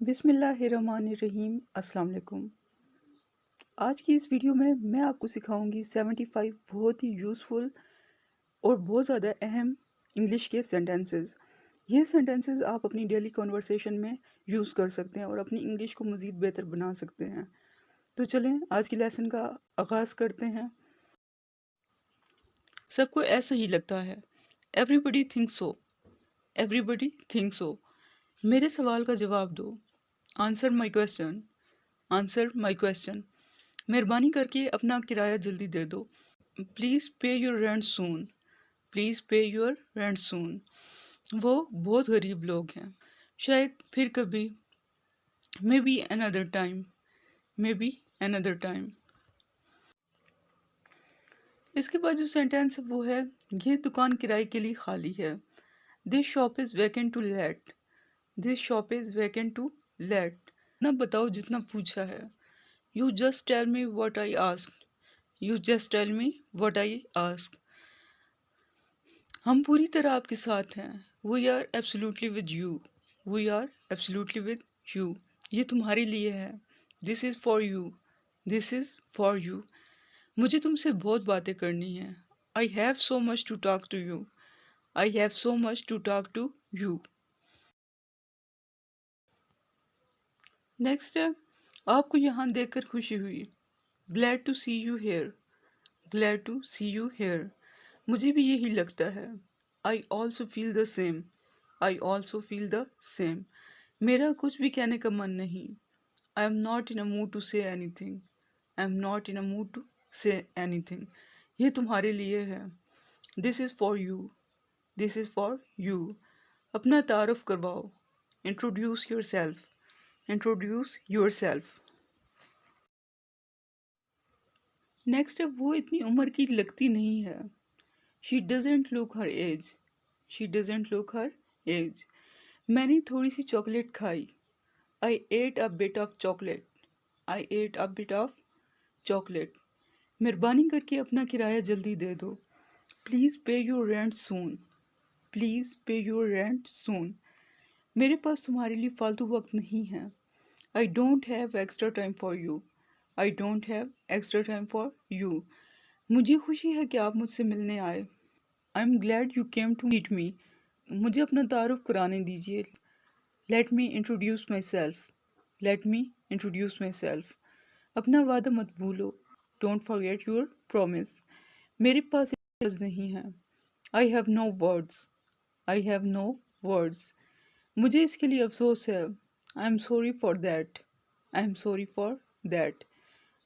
بسم اللہ الرحمن الرحیم۔ السلام علیکم۔ آج کی اس ویڈیو میں آپ کو سکھاؤں گی 75 بہت ہی یوزفل اور بہت زیادہ اہم انگلش کے سینٹنسز۔ یہ سینٹنسز آپ اپنی ڈیلی کنورسیشن میں یوز کر سکتے ہیں اور اپنی انگلش کو مزید بہتر بنا سکتے ہیں۔ تو چلیں آج کی لیسن کا آغاز کرتے ہیں۔ سب کو ایسا ہی لگتا ہے۔ Everybody think so, everybody think so. میرے سوال کا جواب دو۔ Answer my question, answer my question. مہربانی کر کے اپنا کرایہ جلدی دے دو۔ Please pay your rent soon, please pay your rent soon. وہ بہت غریب لوگ ہیں، شاید پھر کبھی، maybe another time, maybe another time. اس کے بعد جو سینٹینس وہ ہے، یہ دکان کرائے کے لیے خالی ہے۔ This shop is vacant to let, this shop is vacant to let. نہ بتاؤ جتنا پوچھا ہے۔ You just tell me what I asked, you just tell me what I asked. ہم پوری طرح آپ کے ساتھ ہیں۔ We are absolutely with you, we are absolutely with you. یہ تمہارے لیے ہے۔ This is for you, this is for you. مجھے تم سے بہت باتیں کرنی ہیں۔ I have so much to talk to you, I have so much to talk to you. Next ہے، آپ کو یہاں دیکھ کر خوشی ہوئی۔ Glad to see you here, glad to see you here. مجھے بھی یہی لگتا ہے۔ I also feel the same, I also feel the same. میرا کچھ بھی کہنے کا من نہیں۔ I am not in a mood to say any thing, I am not in a mood to say any تھنگ۔ یہ تمہارے لیے ہے۔ This is for you, this is for you. اپنا تعارف کرواؤ۔ Introduce yourself, introduce yourself. Next ہے، وہ اتنی عمر کی لگتی نہیں ہے۔ She doesn't look her age, she doesn't look her age. میں نے تھوڑی سی چاکلیٹ کھائی۔ I ate a bit of chocolate, I ate a bit of chocolate. مہربانی کر کے اپنا کرایہ جلدی دے دو۔ Please pay your rent soon, please pay your rent soon. میرے پاس تمہارے لیے فالتو وقت نہیں ہے۔ I don't have extra time for you, I don't have extra time for you۔ مجھے خوشی ہے کہ آپ مجھ سے ملنے آئے۔ I'm glad you came to meet me۔ مجھے اپنا تعارف کرانے دیجیے۔ Let me introduce myself، Let me introduce myself۔ اپنا وعدہ مت بھولو۔ Don't forget your promise۔ میرے پاس لفظ نہیں ہے۔ I have no words، I have no words۔ مجھے اس کے لیے افسوس ہے۔ I'm sorry for that، I'm sorry for that۔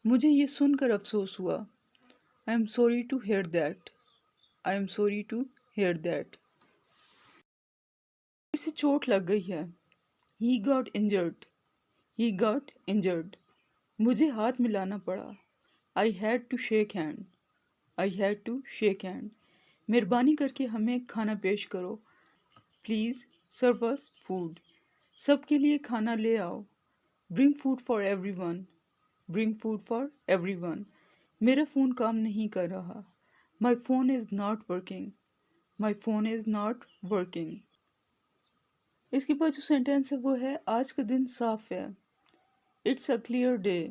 مجھے یہ سن کر افسوس ہوا۔ I'm sorry to hear that، I'm sorry to hear that۔ اسے چوٹ لگ گئی ہے۔ He got injured، he got injured۔ مجھے ہاتھ ملانا پڑا۔ I had to shake hand، I had to shake hand۔ مہربانی کر کے ہمیں کھانا پیش کرو۔ Please serve us food۔ سب کے لیے کھانا لے آؤ۔ Bring food for everyone، Bring food for everyone۔ میرا فون کام نہیں کر رہا۔ My phone is not working، My phone is not working۔ اس کے بعد جو سینٹینس ہے وہ ہے، آج کا دن صاف ہے۔ It's a clear day،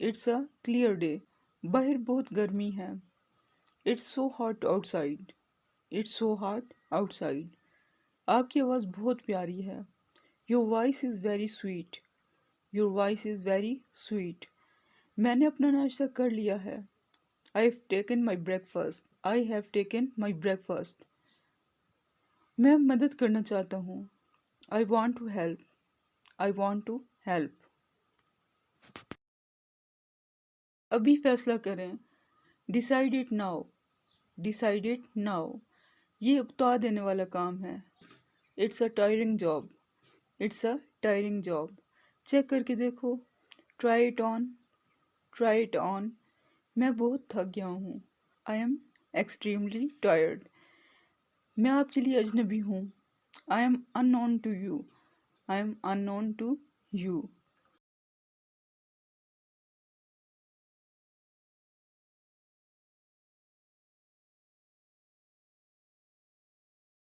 It's a clear day۔ باہر بہت گرمی ہے۔ It's so hot outside، It's so hot outside۔ آپ کی آواز بہت پیاری ہے۔ Your voice is very sweet، Your voice is very sweet۔ میں نے اپنا ناشتہ کر لیا ہے۔ I have taken my breakfast، I have taken my breakfast۔ میں مدد کرنا چاہتا ہوں۔ I want to help، I want to help۔ ابھی فیصلہ کریں۔ Decide it now، Decide it now۔ یہ اکتا دینے والا کام ہے۔ It's a tiring job، It's a tiring job۔ Check کر کے دیکھو۔ Try it on، Try it on۔ میں بہت تھک گیا ہوں۔ I am extremely tired۔ میں آپ کے لیے اجنبی ہوں۔ I am unknown to you، I am unknown to you۔